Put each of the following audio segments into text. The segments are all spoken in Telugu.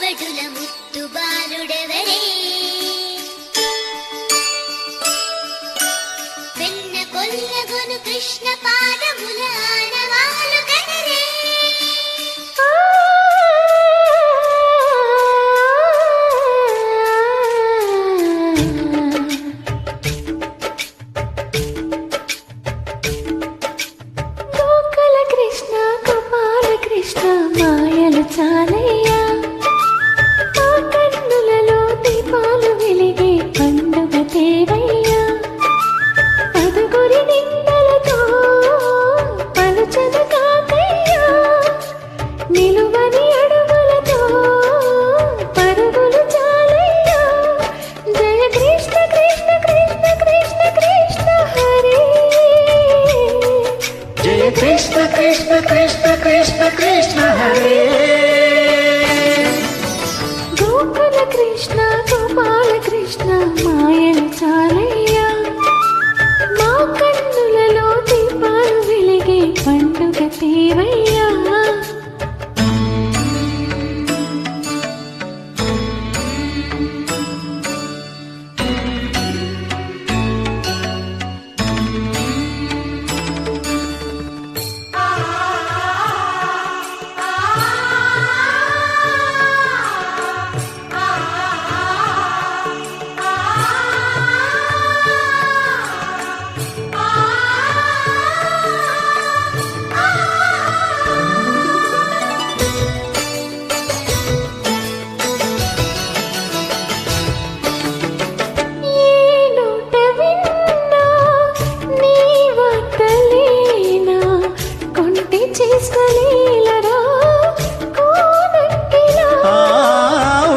భటుల ముత్తు బాలుడెవరే వెన్న కొల్లగొను కృష్ణ పాదముల ఆనవాలు కనరే మాయలు చాలయ్యా ఆ కన్నులలో దీపాలు వెలిగే పండుగ తేవయ్యా పదుగురి నిందలతో పలుచన కాకయ్యా నిలువని అడుగులతో పరుగులు చాలయ్యా జయ కృష్ణ కృష్ణ కృష్ణ కృష్ణ కృష్ణ హరి జయ కృష్ణ కృష్ణ కృష్ణ కృష్ణ కృష్ణ హరే గోకుల కృష్ణ గోపాల కృష్ణ మాయలు చాలయ్యా మా కన్నులలో దీపాలు వెలిగే పండుగ తేవయ్యా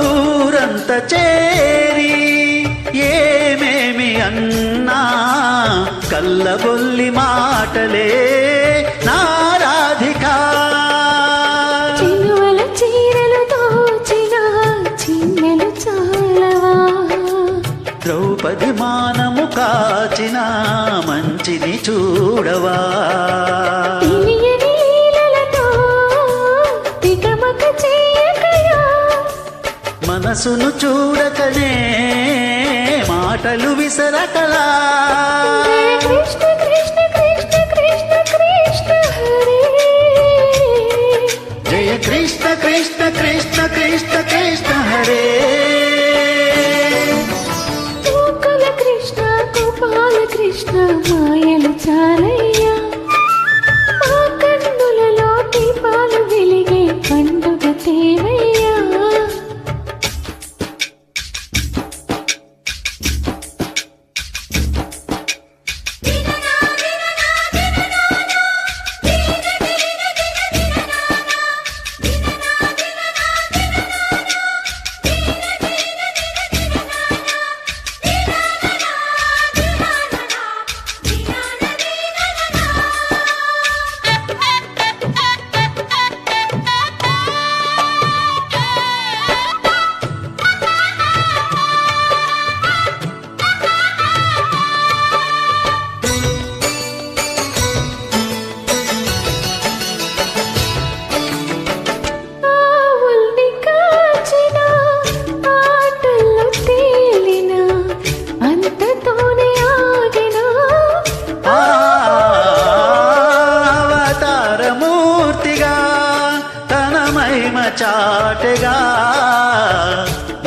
ఊరంత చేరి ఏమేమి అన్నా కల్లబొల్లి మాటలే నారాధిక చినువల చీరలు దోచిన చిన్నెలు చాలవా ద్రౌపది మానము కాచిన మంచిని చూడవా మనసును చూడకనే మాటలు విసరకలా కృష్ణ కృష్ణ కృష్ణ కృష్ణ కృష్ణ హరే జయ కృష్ణ కృష్ణ కృష్ణ కృష్ణ కృష్ణ హరే గోకుల కృష్ణ గోపాల కృష్ణ మాయలు చాలయ్యా మా కన్నులలో దీపాలు వెలిగే పండుగ తేవయ్యా చాటగా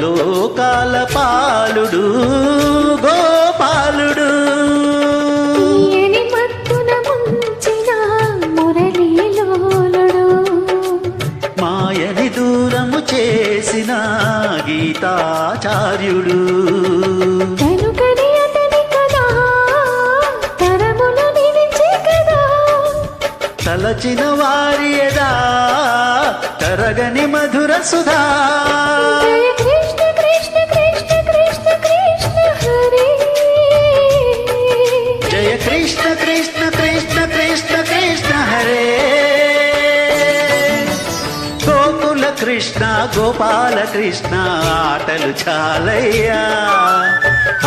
లోకాల పాలుడు గోపాలుడు మత్తున ముంచిన మురళీలోలుడు మాయని దూరము చేసిన గీతాచార్యుడు కనుకని అతని కదా తరములు నిలిచి కదా తలచిన వారి ఎదా తరగని మధుర సుధా కృష్ణ కృష్ణ కృష్ణ కృష్ణ కృష్ణ హరే జయ కృష్ణ కృష్ణ కృష్ణ కృష్ణ కృష్ణ హరే గోకుల కృష్ణ గోపాల కృష్ణ ఆటలు చాలయ్యా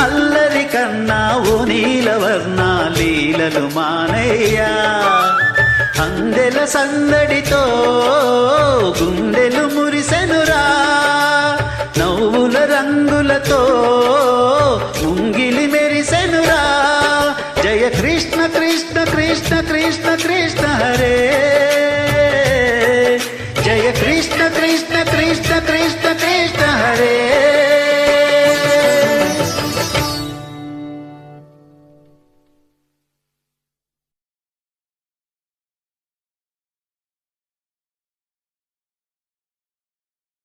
అల్లరి కన్నా ఓ నీలవర్ణ లీలలు మానయ్యా అందెల సందడితో గుండెలు మురిసెనురా కృష్ణ కృష్ణ